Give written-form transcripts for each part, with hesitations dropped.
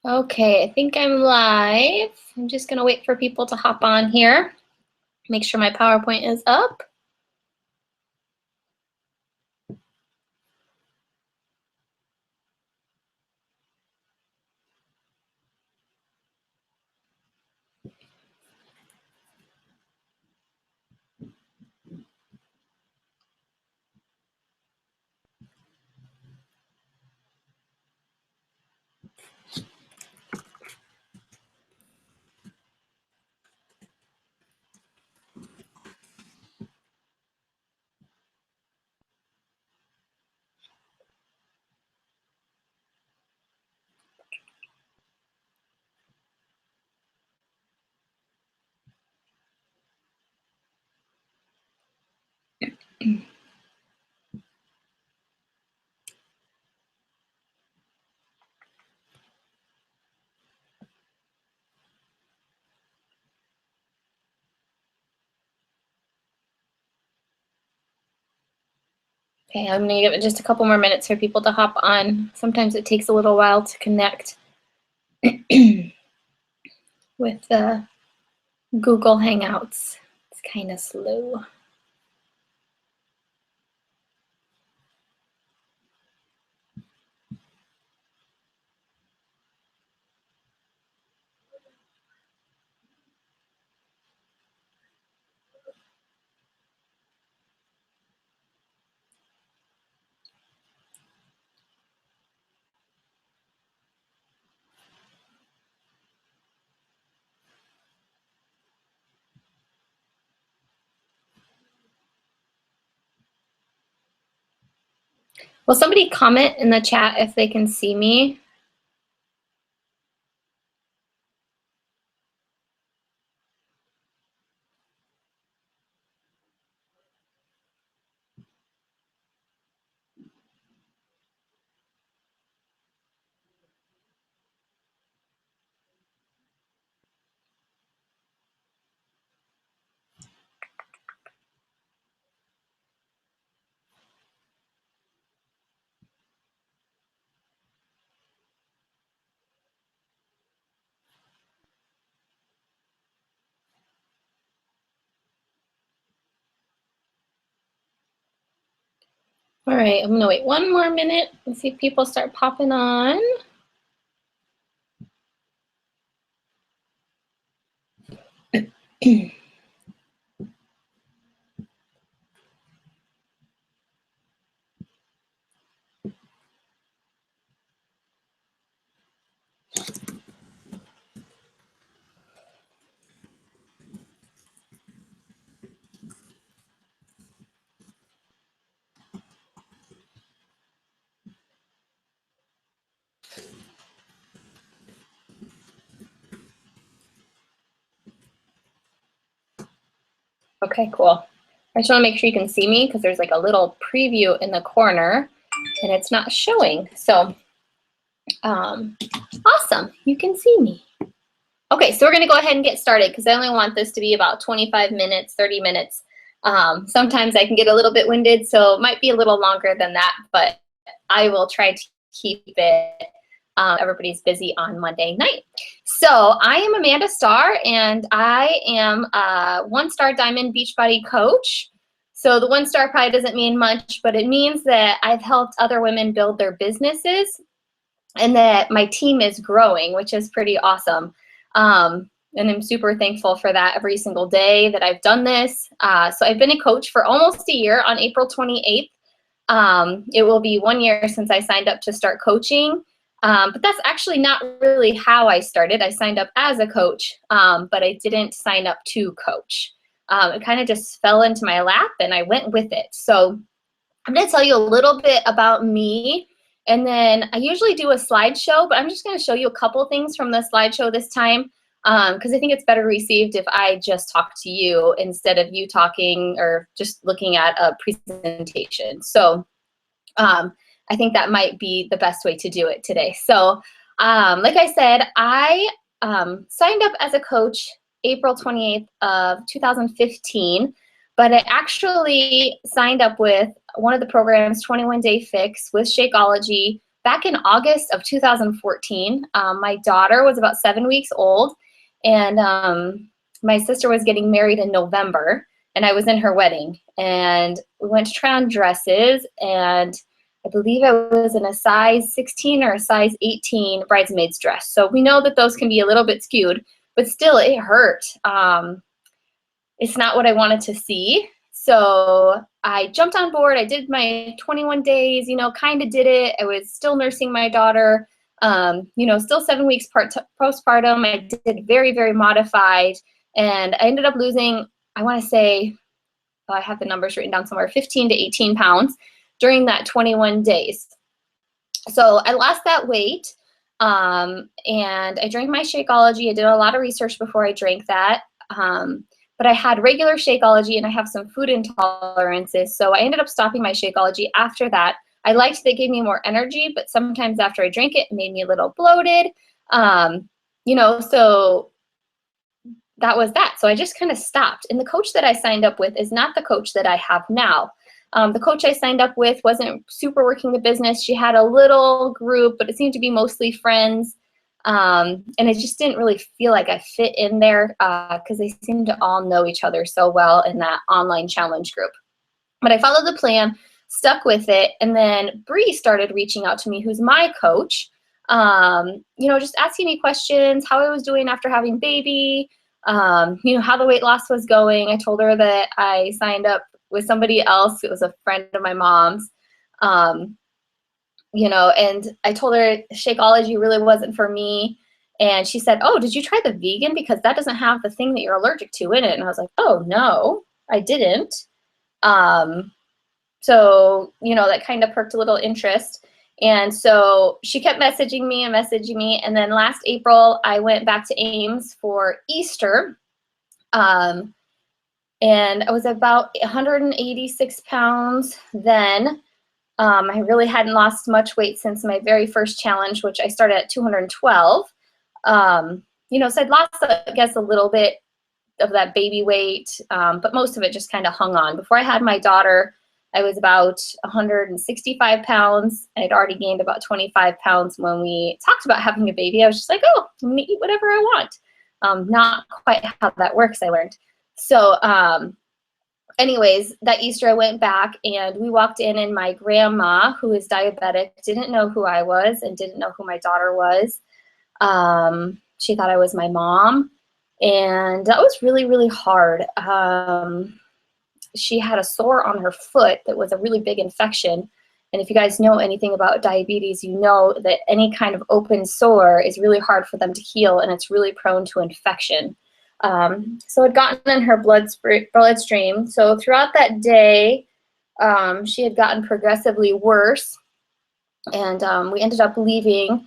Okay, I think I'm live. I'm just gonna wait for people to hop on here. Make sure my PowerPoint is up. Okay, I'm gonna give it just a couple more minutes for people to hop on. Sometimes it takes a little while to connect with the Google Hangouts. It's kind of slow. Will somebody comment in the chat if they can see me? All right, I'm gonna wait one more minute and see if people start popping on. Okay, cool. I just want to make sure you can see me because there's like a little preview in the corner and it's not showing. So awesome, you can see me. Okay, so we're gonna go ahead and get started because I only want this to be about 25 minutes, 30 minutes. Sometimes I can get a little bit winded, so it might be a little longer than that, but I will try to keep it. Everybody's busy on Monday night. So I am Amanda Starr, and I am a one-star Diamond Beachbody coach. So the one star probably doesn't mean much, but it means that I've helped other women build their businesses and that my team is growing, which is pretty awesome. And I'm super thankful for that every single day that I've done this. So I've been a coach for almost a year. On April 28th, it will be 1 year since I signed up to start coaching. But that's actually not really how I started. I signed up as a coach, but I didn't sign up to coach. It kind of just fell into my lap and I went with it. So I'm going to tell you a little bit about me, and then I usually do a slideshow, but I'm just going to show you a couple things from the slideshow this time because I think it's better received if I just talk to you instead of you talking or just looking at a presentation. So I think that might be the best way to do it today. So like I said, I signed up as a coach April 28th of 2015, but I actually signed up with one of the programs, 21 Day Fix with Shakeology, back in August of 2014, my daughter was about 7 weeks old, and my sister was getting married in November, and I was in her wedding. And we went to try on dresses, and I believe I was in a size 16 or a size 18 bridesmaid's dress. So we know that those can be a little bit skewed, but still it hurt. It's not what I wanted to see. So I jumped on board. I did my 21 days, kind of did it. I was still nursing my daughter, still 7 weeks postpartum. I did very, very modified. And I ended up losing, I want to say, I have the numbers written down somewhere, 15 to 18 pounds during that 21 days. So I lost that weight, and I drank my Shakeology. I did a lot of research before I drank that. But I had regular Shakeology, and I have some food intolerances. So I ended up stopping my Shakeology after that. I liked that it gave me more energy, but sometimes after I drank it, it made me a little bloated. So that was that. So I just kind of stopped. And the coach that I signed up with is not the coach that I have now. The coach I signed up with wasn't super working the business. She had a little group, but it seemed to be mostly friends. And I just didn't really feel like I fit in there because they seemed to all know each other so well in that online challenge group. But I followed the plan, stuck with it, and then Bree started reaching out to me, who's my coach, just asking me questions, how I was doing after having baby, how the weight loss was going. I told her that I signed up with somebody else. It was a friend of my mom's. And I told her Shakeology really wasn't for me. And she said, oh, did you try the vegan? Because that doesn't have the thing that you're allergic to in it. And I was like, oh, no, I didn't. So that kind of perked a little interest. And so she kept messaging me. And then last April, I went back to Ames for Easter. And I was about 186 pounds then. I really hadn't lost much weight since my very first challenge, which I started at 212. So I'd lost, I guess, a little bit of that baby weight, but most of it just kind of hung on. Before I had my daughter, I was about 165 pounds. I'd already gained about 25 pounds when we talked about having a baby. I was just like, oh, I'm gonna eat whatever I want. Not quite how that works, I learned. So anyways, that Easter I went back and we walked in, and my grandma, who is diabetic, didn't know who I was and didn't know who my daughter was. She thought I was my mom, and that was really, really hard. She had a sore on her foot that was a really big infection. And if you guys know anything about diabetes, you know that any kind of open sore is really hard for them to heal, and it's really prone to infection. So it had gotten in her bloodstream. So throughout that day, she had gotten progressively worse, and we ended up leaving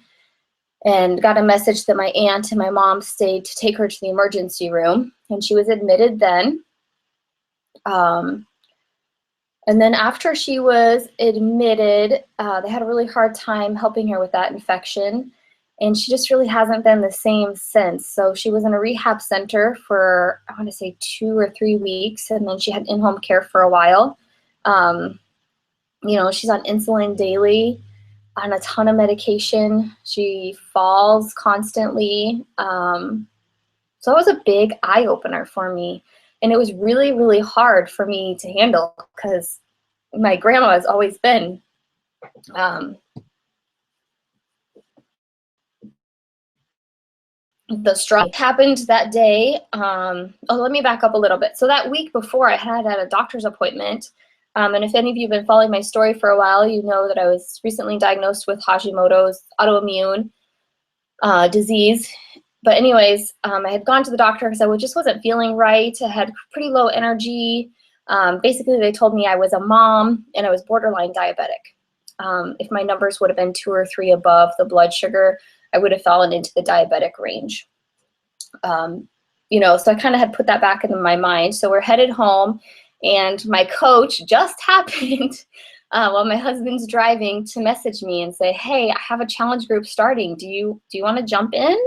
and got a message that my aunt and my mom stayed to take her to the emergency room, and she was admitted then. And then after she was admitted, they had a really hard time helping her with that infection. And she just really hasn't been the same since. So she was in a rehab center for, I want to say 2 or 3 weeks. And then she had in-home care for a while. She's on insulin daily, on a ton of medication. She falls constantly. So it was a big eye-opener for me. And it was really, really hard for me to handle because my grandma has always been the struggle. Happened that day. Let me back up a little bit. So that week before, I had a doctor's appointment. And if any of you have been following my story for a while, you know that I was recently diagnosed with Hashimoto's autoimmune disease. But anyways, I had gone to the doctor because I just wasn't feeling right. I had pretty low energy. Basically, they told me I was a mom and I was borderline diabetic. If my numbers would have been 2 or 3 above the blood sugar, I would have fallen into the diabetic range. So I kind of had put that back into my mind. So we're headed home, and my coach just happened while my husband's driving to message me and say, hey, I have a challenge group starting. Do you want to jump in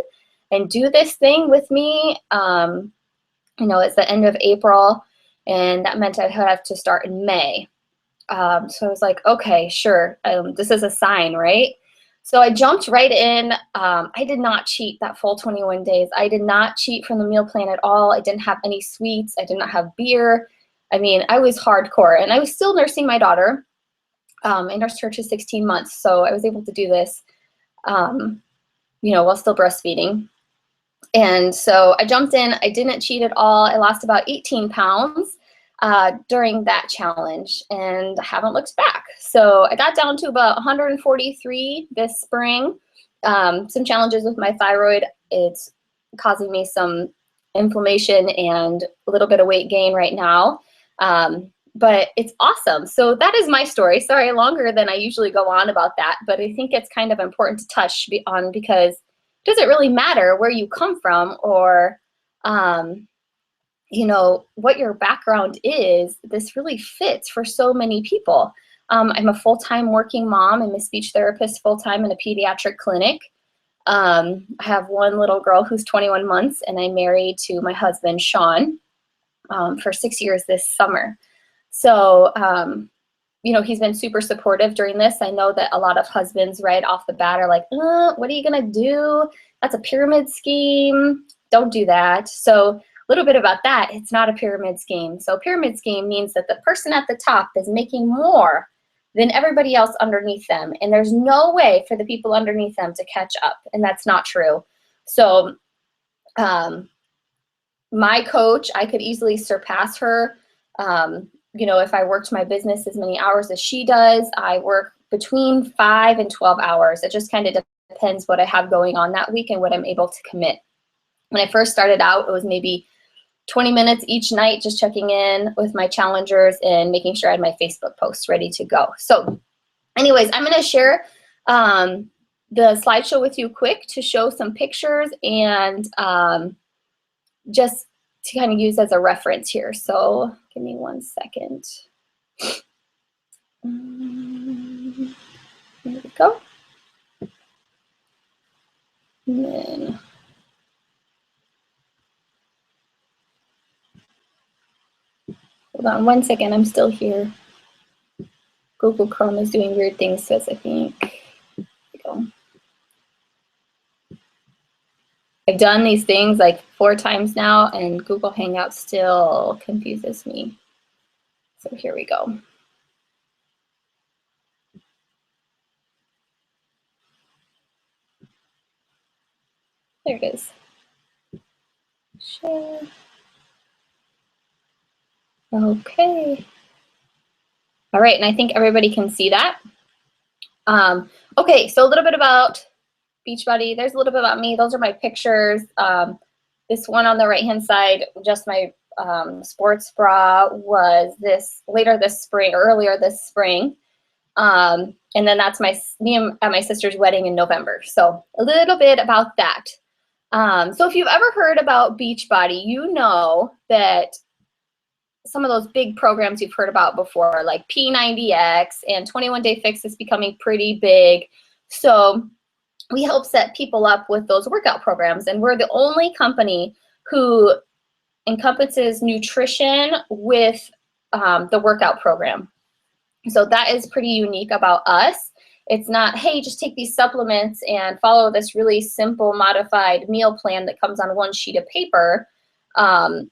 and do this thing with me? It's the end of April, and that meant I'd have to start in May. So I was like, okay, sure. This is a sign, right? So I jumped right in. I did not cheat that full 21 days. I did not cheat from the meal plan at all. I didn't have any sweets. I did not have beer. I mean, I was hardcore, and I was still nursing my daughter. I nursed her to 16 months, so I was able to do this, while still breastfeeding. And so I jumped in. I didn't cheat at all. I lost about 18 pounds during that challenge, and I haven't looked back. So I got down to about 143 this spring. Some challenges with my thyroid. It's causing me some inflammation and a little bit of weight gain right now. But it's awesome. So that is my story. Sorry, longer than I usually go on about that, but I think it's kind of important to touch on because it doesn't really matter where you come from or, what your background is. This really fits for so many people. I'm a full-time working mom. I'm a speech therapist full-time in a pediatric clinic. I have one little girl who's 21 months, and I'm married to my husband, Sean, for 6 years this summer. So, he's been super supportive during this. I know that a lot of husbands right off the bat are like, what are you going to do? That's a pyramid scheme. Don't do that. So a little bit about that. It's not a pyramid scheme. So pyramid scheme means that the person at the top is making more than everybody else underneath them. And there's no way for the people underneath them to catch up. And that's not true. So my coach, I could easily surpass her. If I worked my business as many hours as she does, I work between 5 and 12 hours. It just kind of depends what I have going on that week and what I'm able to commit. When I first started out, it was maybe 20 minutes each night, just checking in with my challengers and making sure I had my Facebook posts ready to go. So anyways, I'm going to share the slideshow with you quick to show some pictures and just to kind of use as a reference here. So give me 1 second. There we go. And then hold on 1 second, I'm still here. Google Chrome is doing weird things to us, I think. There we go. I've done these things like 4 times now, and Google Hangout still confuses me. So here we go. There it is. Share. Okay. All right, and I think everybody can see that. Okay, so a little bit about Beachbody. There's a little bit about me. Those are my pictures. This one on the right-hand side, just my sports bra, was earlier this spring. And then that's me at my sister's wedding in November. So a little bit about that. So if you've ever heard about Beachbody, you know that some of those big programs you've heard about before, like P90X and 21 Day Fix is becoming pretty big. So we help set people up with those workout programs. And we're the only company who encompasses nutrition with the workout program. So that is pretty unique about us. It's not, hey, just take these supplements and follow this really simple modified meal plan that comes on one sheet of paper.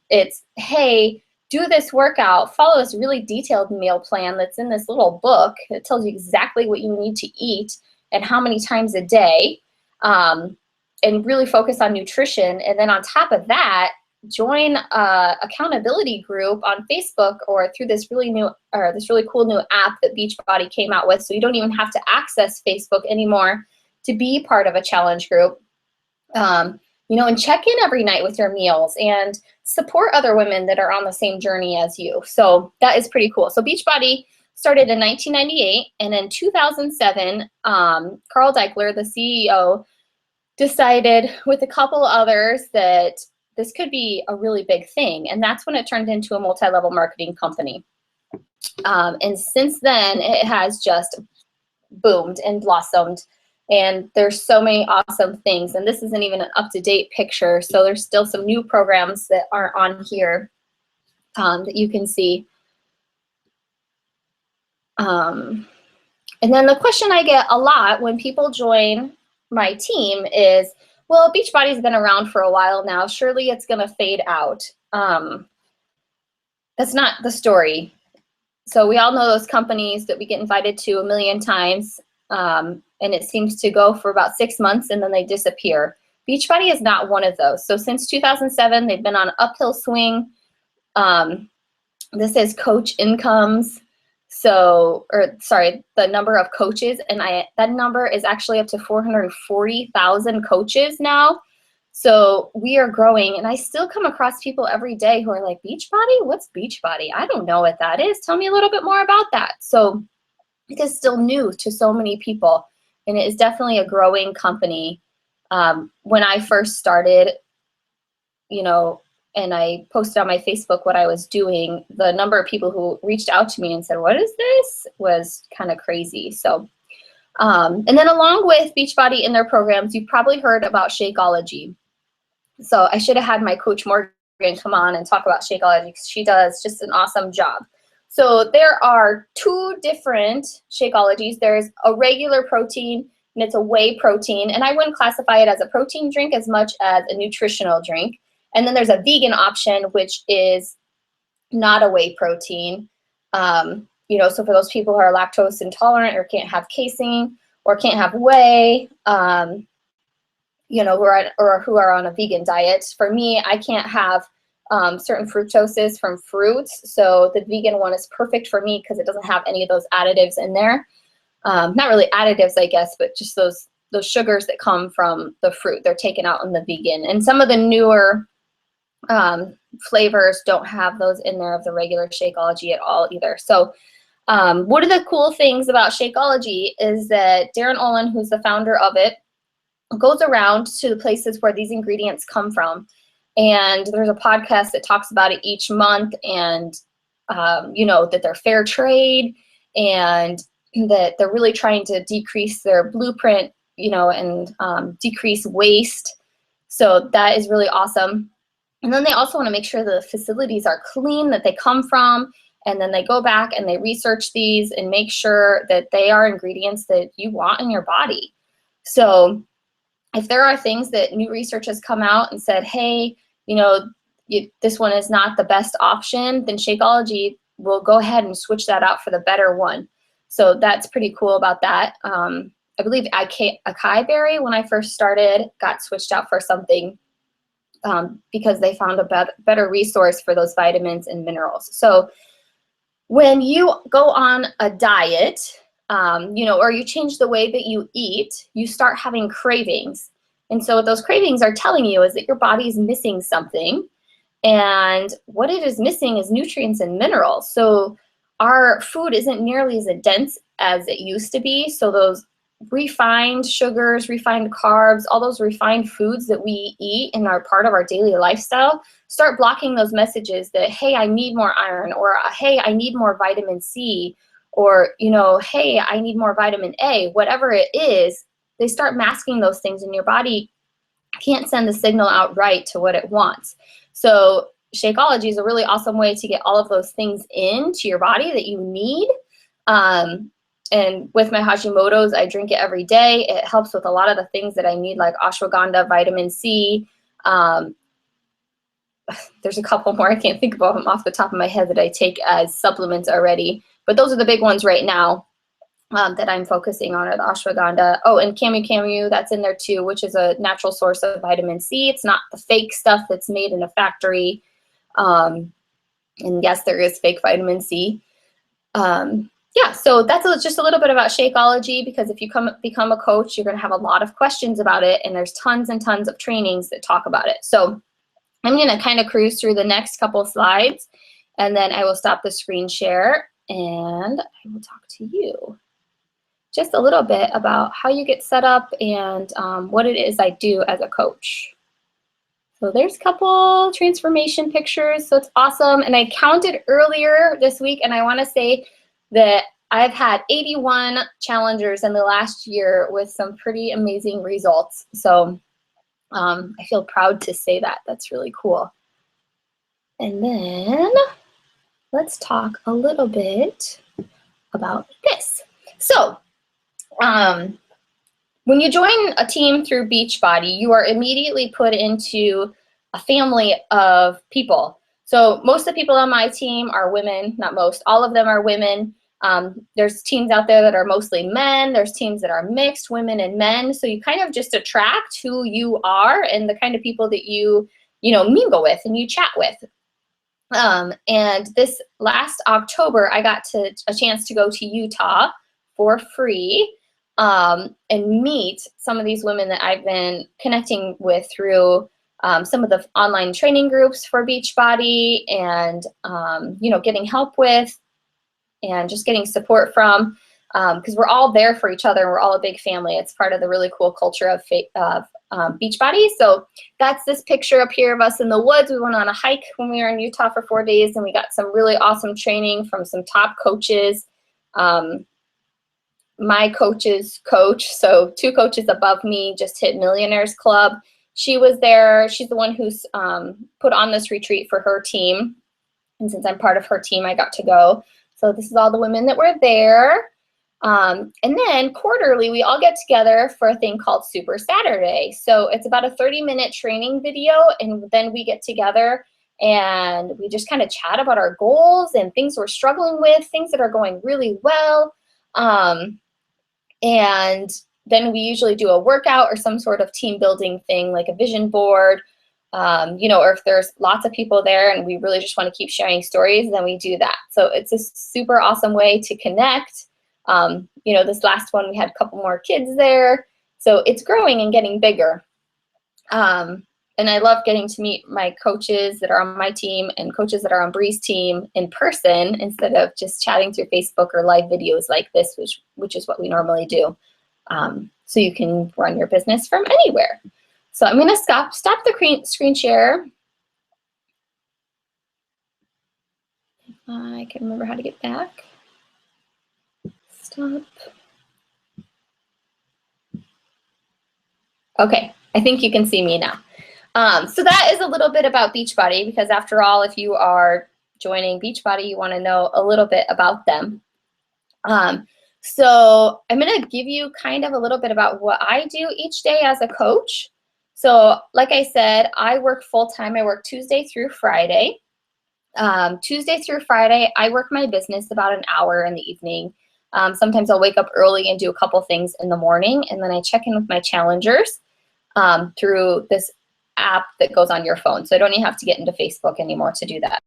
It's, hey, do this workout, follow this really detailed meal plan that's in this little book. It tells you exactly what you need to eat and how many times a day, and really focus on nutrition. And then on top of that, join a accountability group on Facebook or through this really cool new app that Beachbody came out with. So you don't even have to access Facebook anymore to be part of a challenge group. And check in every night with your meals and support other women that are on the same journey as you. So that is pretty cool. So Beachbody started in 1998, and in 2007, Carl Deichler, the CEO, decided with a couple others that this could be a really big thing. And that's when it turned into a multi-level marketing company. And since then, it has just boomed and blossomed. And there's so many awesome things. And this isn't even an up-to-date picture. So there's still some new programs that are on here that you can see. And then the question I get a lot when people join my team is, well, Beachbody's been around for a while now. Surely it's going to fade out. That's not the story. So we all know those companies that we get invited to a million times, and it seems to go for about 6 months and then they disappear. Beachbody is not one of those. So since 2007, they've been on an uphill swing. This is coach incomes. So, or sorry, the number of coaches, and that number is actually up to 440,000 coaches now. So we are growing, and I still come across people every day who are like, Beachbody? What's Beachbody? I don't know what that is. Tell me a little bit more about that. So it is still new to so many people, and it is definitely a growing company. When I first started, you know, and I posted on my Facebook what I was doing, the number of people who reached out to me and said, what is this? Was kind of crazy. So, and then along with Beachbody in their programs, you've probably heard about Shakeology. So I should have had my coach Morgan come on and talk about Shakeology because she does just an awesome job. So there are 2 different Shakeologies. There's a regular protein and it's a whey protein. And I wouldn't classify it as a protein drink as much as a nutritional drink. And then there's a vegan option, which is not a whey protein. You know, so for those people who are lactose intolerant or can't have casein or can't have whey, you know, who are on a vegan diet. For me, I can't have certain fructoses from fruits. So the vegan one is perfect for me because it doesn't have any of those additives in there. Not really additives, I guess, but just those sugars that come from the fruit. They're taken out in the vegan. And some of the newer flavors don't have those in there of the regular Shakeology at all either. So one of the cool things about Shakeology is that Darren Olin, who's the founder of it, goes around to the places where these ingredients come from. And there's a podcast that talks about it each month, and you know, that they're fair trade and that they're really trying to decrease their blueprint, you know, and decrease waste. So that is really awesome. And then they also want to make sure the facilities are clean that they come from, and then they go back and they research these and make sure that they are ingredients that you want in your body. So if there are things that new research has come out and said, hey, you know, this one is not the best option, then Shakeology will go ahead and switch that out for the better one. So that's pretty cool about that. I believe acai berry, when I first started, got switched out for something because they found a better resource for those vitamins and minerals. So when you go on a diet, you know, or you change the way that you eat, you start having cravings. And so what those cravings are telling you is that your body is missing something. And what it is missing is nutrients and minerals. So our food isn't nearly as dense as it used to be. So those refined sugars, refined carbs, all those refined foods that we eat and are part of our daily lifestyle start blocking those messages that, hey, I need more iron, or hey, I need more vitamin C, or, you know, hey, I need more vitamin A, whatever it is. They start masking those things, and your body can't send the signal out right to what it wants. So Shakeology is a really awesome way to get all of those things into your body that you need. And with my Hashimoto's, I drink it every day. It helps with a lot of the things that I need, like ashwagandha, vitamin C. There's a couple more. I can't think of them off the top of my head that I take as supplements already. But those are the big ones right now that I'm focusing on, are the ashwagandha. Oh, and camu, that's in there too, which is a natural source of vitamin C. It's not the fake stuff that's made in a factory. And yes, there is fake vitamin C. Yeah, so that's just a little bit about Shakeology, because if you become a coach, you're going to have a lot of questions about it, and there's tons and tons of trainings that talk about it. So I'm going to kind of cruise through the next couple slides, and then I will stop the screen share, and I will talk to you just a little bit about how you get set up and what it is I do as a coach. So there's a couple transformation pictures, so it's awesome. And I counted earlier this week, and I want to say that I've had 81 challengers in the last year with some pretty amazing results. So I feel proud to say that. That's really cool. And then let's talk a little bit about this. So When you join a team through Beachbody, you are immediately put into a family of people. So most of the people on my team are women, not most, all of them are women. There's teams out there that are mostly men. There's teams that are mixed, women and men. So you kind of just attract who you are and the kind of people that you mingle with and you chat with. And this last October, I got a chance to go to Utah for free and meet some of these women that I've been connecting with through some of the online training groups for Beachbody and, getting help with and just getting support from, because we're all there for each other. We're all a big family. It's part of the really cool culture of Beachbody. So that's this picture up here of us in the woods. We went on a hike when we were in Utah for 4 days, and we got some really awesome training from some top coaches. My coach's coach, so 2 coaches above me, just hit Millionaires Club. She was there. She's the one who's put on this retreat for her team. And since I'm part of her team, I got to go. So this is all the women that were there. And then quarterly, we all get together for a thing called Super Saturday. So it's about a 30-minute training video, and then we get together and we just kind of chat about our goals and things we're struggling with, things that are going really well. And then we usually do a workout or some sort of team building thing like a vision board, or if there's lots of people there and we really just want to keep sharing stories, then we do that. So it's a super awesome way to connect. This last one, we had a couple more kids there. So it's growing and getting bigger. And I love getting to meet my coaches that are on my team and coaches that are on Bree's team in person instead of just chatting through Facebook or live videos like this, which is what we normally do. So you can run your business from anywhere. So I'm going to stop the screen share. If I can remember how to get back. Stop. Okay, I think you can see me now. So that is a little bit about Beachbody, because after all, if you are joining Beachbody, you want to know a little bit about them. So I'm going to give you kind of a little bit about what I do each day as a coach. So like I said, I work full-time. I work Tuesday through Friday. Tuesday through Friday, I work my business about an hour in the evening. Sometimes I'll wake up early and do a couple things in the morning, and then I check in with my challengers through this app that goes on your phone. So I don't even have to get into Facebook anymore to do that.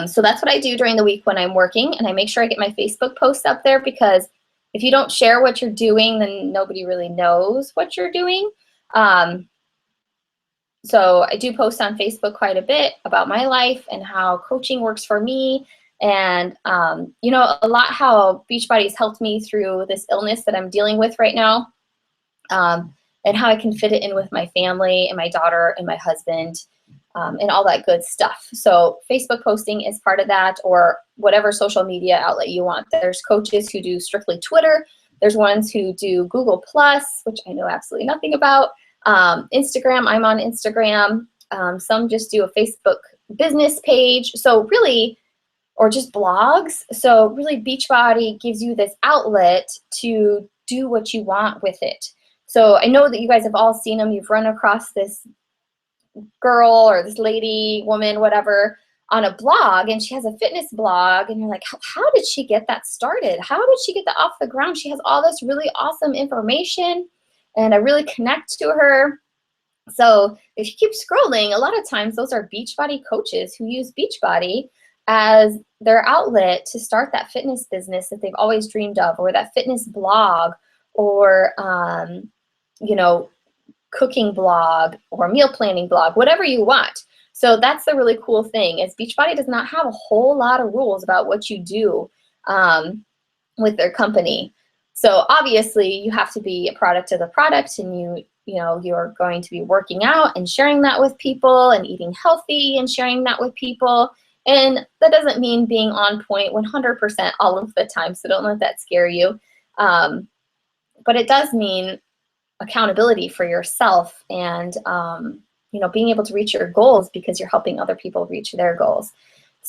So that's what I do during the week when I'm working, and I make sure I get my Facebook posts up there, because if you don't share what you're doing, then nobody really knows what you're doing. So I do post on Facebook quite a bit about my life and how coaching works for me, and a lot how Beachbody has helped me through this illness that I'm dealing with right now, and how I can fit it in with my family and my daughter and my husband, and all that good stuff. So Facebook posting is part of that, or whatever social media outlet you want. There's coaches who do strictly Twitter. There's ones who do Google+, which I know absolutely nothing about. Instagram, I'm on Instagram. Some just do a Facebook business page. So really, or just blogs. So really, Beachbody gives you this outlet to do what you want with it. So I know that you guys have all seen them. You've run across this girl or this lady, woman, whatever, on a blog, and she has a fitness blog, and you're like, how did she get that started? How did she get that off the ground? She has all this really awesome information, and I really connect to her. So if you keep scrolling, a lot of times those are Beachbody coaches who use Beachbody as their outlet to start that fitness business that they've always dreamed of, or that fitness blog, or cooking blog, or meal planning blog, whatever you want. So that's the really cool thing, is Beachbody does not have a whole lot of rules about what you do with their company. So obviously you have to be a product of the product, and you're going to be working out and sharing that with people, and eating healthy and sharing that with people. And that doesn't mean being on point 100% all of the time, so don't let that scare you. But it does mean accountability for yourself, and being able to reach your goals because you're helping other people reach their goals.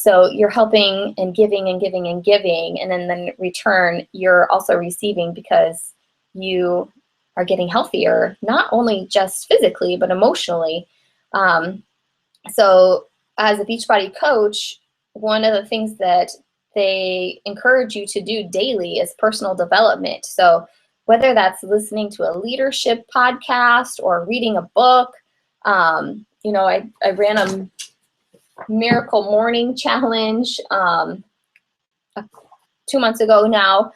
So you're helping and giving and giving and giving, and then in return, you're also receiving because you are getting healthier, not only just physically, but emotionally. So as a Beachbody coach, one of the things that they encourage you to do daily is personal development. So whether that's listening to a leadership podcast or reading a book, you know, I ran a Miracle Morning Challenge 2 months ago now.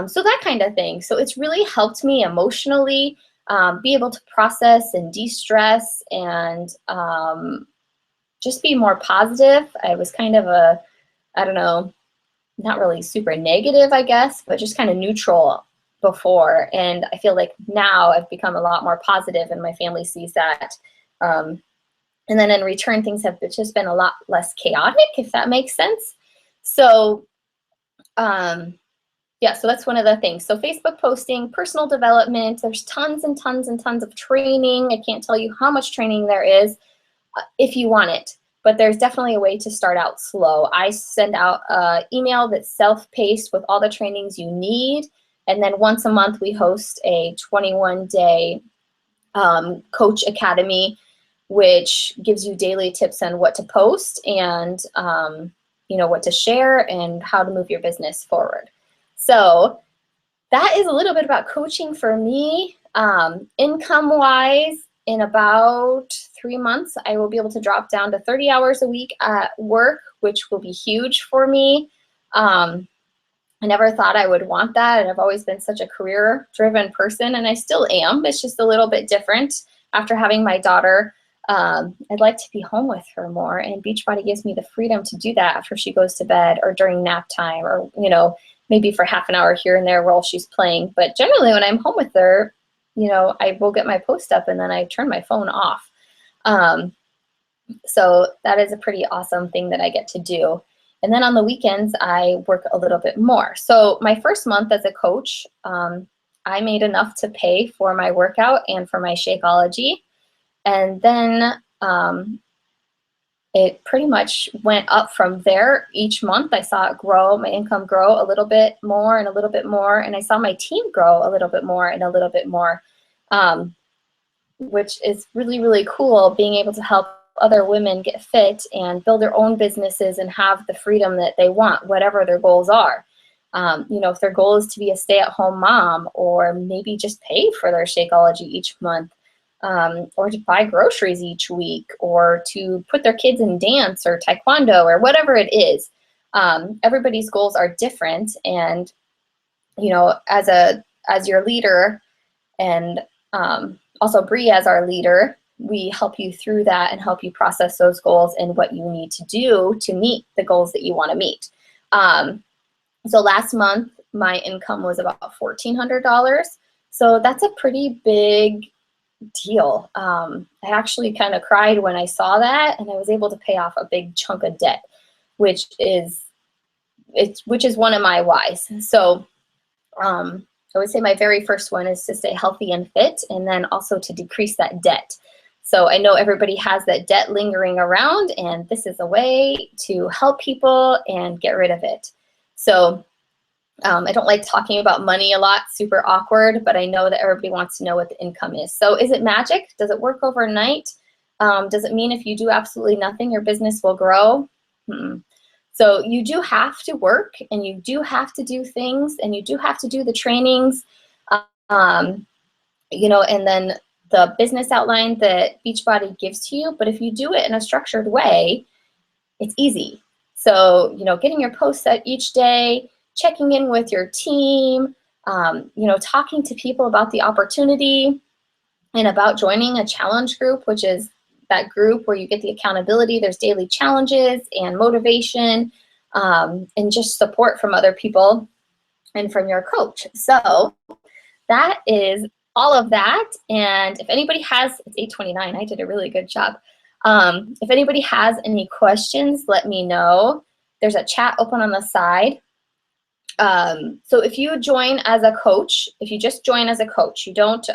So that kind of thing. So it's really helped me emotionally be able to process and de-stress and just be more positive. I was kind of I don't know, not really super negative, I guess, but just kind of neutral before. And I feel like now I've become a lot more positive and my family sees that. And then in return, things have just been a lot less chaotic, if that makes sense. So yeah, so that's one of the things. So Facebook posting, personal development, there's tons and tons and tons of training. I can't tell you how much training there is if you want it, but there's definitely a way to start out slow. I send out an email that's self-paced with all the trainings you need. And then once a month, we host a 21-day coach academy, which gives you daily tips on what to post and you know, what to share and how to move your business forward. So that is a little bit about coaching for me. Income-wise, in about 3 months, I will be able to drop down to 30 hours a week at work, which will be huge for me. I never thought I would want that, and I've always been such a career-driven person, and I still am. It's just a little bit different after having my daughter. I'd like to be home with her more, and Beachbody gives me the freedom to do that after she goes to bed or during nap time, or you know, maybe for half an hour here and there while she's playing. But generally, when I'm home with her, you know, I will get my post up and then I turn my phone off. So that is a pretty awesome thing that I get to do. And then on the weekends, I work a little bit more. So my first month as a coach, I made enough to pay for my workout and for my Shakeology. And then it pretty much went up from there. Each month I saw it grow, my income grow a little bit more and a little bit more. And I saw my team grow a little bit more and a little bit more, which is really, really cool, being able to help other women get fit and build their own businesses and have the freedom that they want, whatever their goals are. You know, if their goal is to be a stay-at-home mom, or maybe just pay for their Shakeology each month, or to buy groceries each week, or to put their kids in dance or taekwondo or whatever it is. Everybody's goals are different, and you know, as your leader, and also Bree as our leader, we help you through that and help you process those goals and what you need to do to meet the goals that you want to meet. So last month, my income was about $1,400. So that's a pretty big deal. I actually kind of cried when I saw that, and I was able to pay off a big chunk of debt, which is one of my whys. So I would say my very first one is to stay healthy and fit, and then also to decrease that debt. So I know everybody has that debt lingering around, and this is a way to help people and get rid of it. So I don't like talking about money a lot, super awkward, but I know that everybody wants to know what the income is. So is it magic? Does it work overnight? Does it mean if you do absolutely nothing, your business will grow? So you do have to work, and you do have to do things, and you do have to do the trainings, you know, and then the business outline that Beachbody gives to you. But if you do it in a structured way, it's easy. So, you know, getting your posts out each day, checking in with your team, you know, talking to people about the opportunity and about joining a challenge group, which is that group where you get the accountability. There's daily challenges and motivation, and just support from other people and from your coach. So that is all of that. And if anybody has, it's 8:29, I did a really good job. If anybody has any questions, let me know. There's a chat open on the side. So if you join as a coach, if you just join as a coach, you don't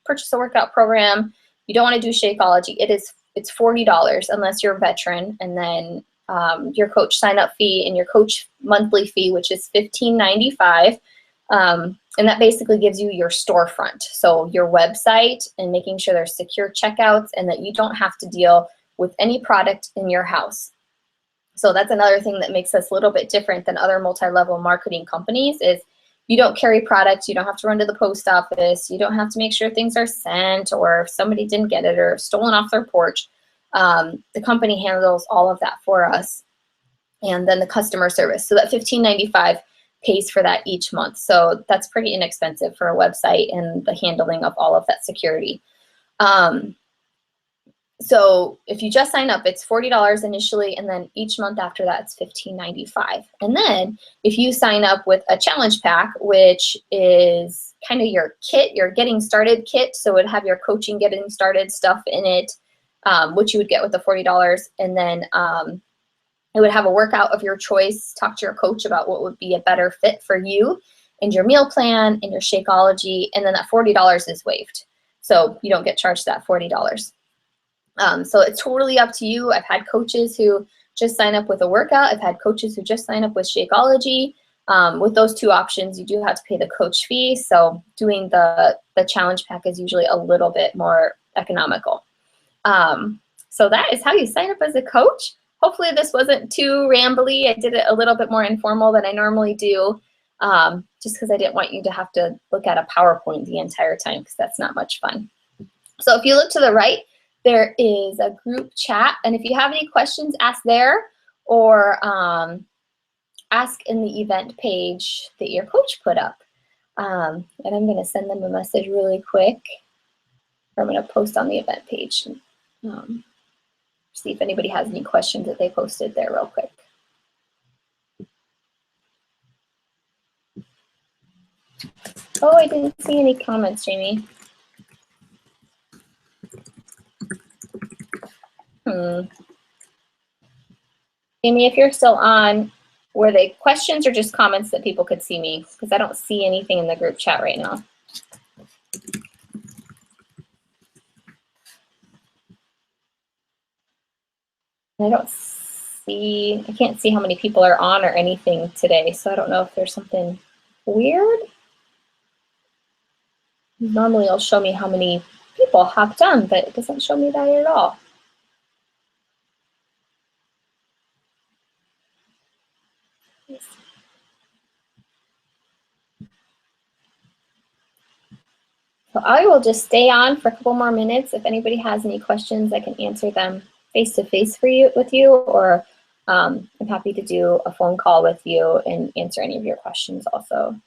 purchase a workout program, you don't want to do Shakeology, it's $40 unless you're a veteran, and then your coach sign up fee and your coach monthly fee, which is $15.95. And that basically gives you your storefront. So your website and making sure there's secure checkouts and that you don't have to deal with any product in your house. So that's another thing that makes us a little bit different than other multi-level marketing companies is you don't carry products, you don't have to run to the post office, you don't have to make sure things are sent or if somebody didn't get it or stolen off their porch. The company handles all of that for us. And then the customer service. So that $15.95 pays for that each month. So that's pretty inexpensive for a website and the handling of all of that security. So if you just sign up, it's $40 initially, and then each month after that, it's $15.95. And then if you sign up with a challenge pack, which is kind of your kit, your getting started kit, so it would have your coaching getting started stuff in it, which you would get with the $40, and then it would have a workout of your choice, talk to your coach about what would be a better fit for you and your meal plan and your Shakeology, and then that $40 is waived. So you don't get charged that $40. So it's totally up to you. I've had coaches who just sign up with a workout. I've had coaches who just sign up with Shakeology. With those two options, you do have to pay the coach fee. So doing the challenge pack is usually a little bit more economical. So that is how you sign up as a coach. Hopefully this wasn't too rambly. I did it a little bit more informal than I normally do, just because I didn't want you to have to look at a PowerPoint the entire time because that's not much fun. So if you look to the right, there is a group chat, and if you have any questions, ask there or ask in the event page that your coach put up. And I'm going to send them a message really quick. I'm going to post on the event page and see if anybody has any questions that they posted there real quick. Oh, I didn't see any comments, Jamie. Amy, if you're still on, were they questions or just comments that people could see me? Because I don't see anything in the group chat right now. I can't see how many people are on or anything today, so I don't know if there's something weird. Normally it'll show me how many people hopped on, but it doesn't show me that at all. So I will just stay on for a couple more minutes. If anybody has any questions, I can answer them face-to-face with you, or I'm happy to do a phone call with you and answer any of your questions also.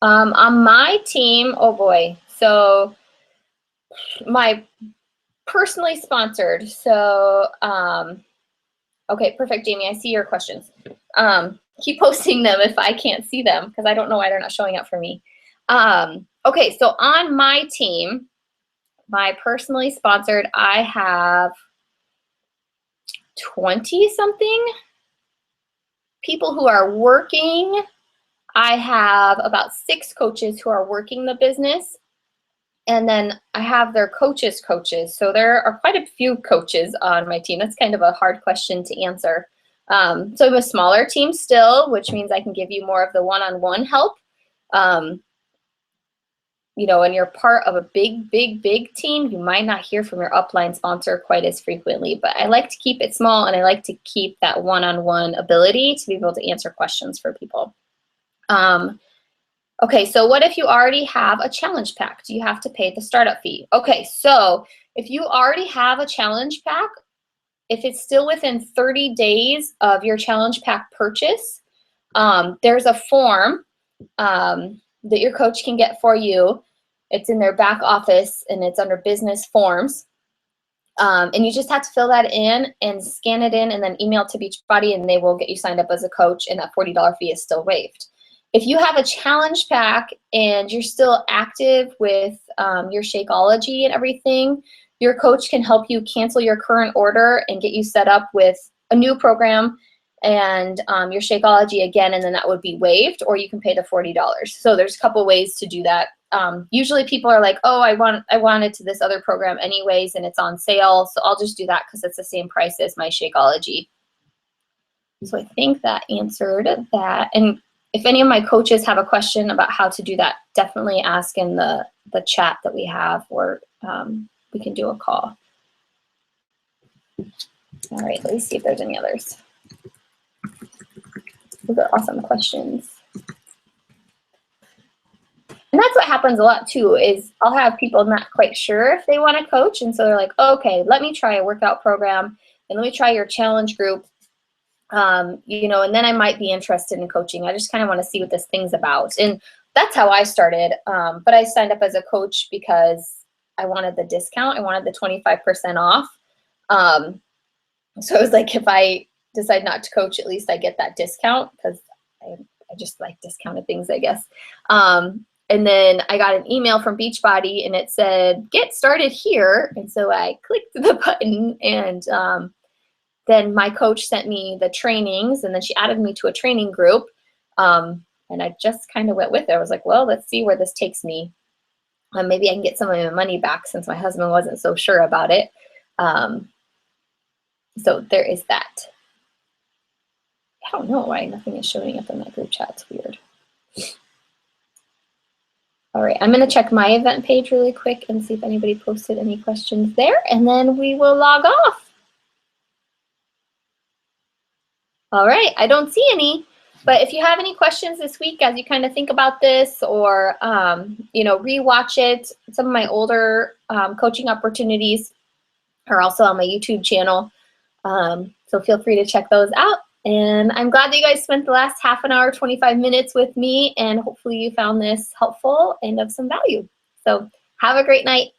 On my team, oh boy, so my personally sponsored, so okay, perfect, Jamie, I see your questions. Keep posting them if I can't see them, because I don't know why they're not showing up for me. Okay, so on my team, my personally sponsored, I have 20-something people who are working. I have about 6 coaches who are working the business, and then I have their coaches. So there are quite a few coaches on my team. That's kind of a hard question to answer. So I'm a smaller team still, which means I can give you more of the one-on-one help. You know, when you're part of a big team, you might not hear from your upline sponsor quite as frequently, but I like to keep it small, and I like to keep that one-on-one ability to be able to answer questions for people. Okay, so what if you already have a challenge pack? Do you have to pay the startup fee? Okay, so if you already have a challenge pack, if it's still within 30 days of your challenge pack purchase, there's a form that your coach can get for you. It's in their back office, and it's under business forms. And you just have to fill that in and scan it in and then email to Beachbody, and they will get you signed up as a coach, and that $40 fee is still waived. If you have a challenge pack and you're still active with your Shakeology and everything, your coach can help you cancel your current order and get you set up with a new program and your Shakeology again, and then that would be waived, or you can pay the $40. So there's a couple ways to do that. usually people are like, oh, I wanted to this other program anyways, and it's on sale, so I'll just do that because it's the same price as my Shakeology. So I think that answered that. And if any of my coaches have a question about how to do that, definitely ask in the chat that we have, or we can do a call. All right, let me see if there's any others. Those are awesome questions. And that's what happens a lot too, is I'll have people not quite sure if they want to coach. And so they're like, okay, let me try a workout program and let me try your challenge group. You know, and then I might be interested in coaching. I just kind of want to see what this thing's about. And that's how I started. But I signed up as a coach because I wanted the discount. I wanted the 25% off. So it was like, if I decide not to coach, at least I get that discount, because I just like discounted things, I guess. And then I got an email from Beachbody and it said, get started here. And so I clicked the button, and then my coach sent me the trainings, and then she added me to a training group. And I just kind of went with it. I was like, well, let's see where this takes me. Maybe I can get some of my money back, since my husband wasn't so sure about it. So there is that. I don't know why nothing is showing up in my group chat. It's weird. All right, I'm going to check my event page really quick and see if anybody posted any questions there, and then we will log off. All right, I don't see any, but if you have any questions this week as you kind of think about this, or you know, rewatch it, some of my older coaching opportunities are also on my YouTube channel, so feel free to check those out. And I'm glad that you guys spent the last half an hour, 25 minutes with me, and hopefully you found this helpful and of some value. So have a great night.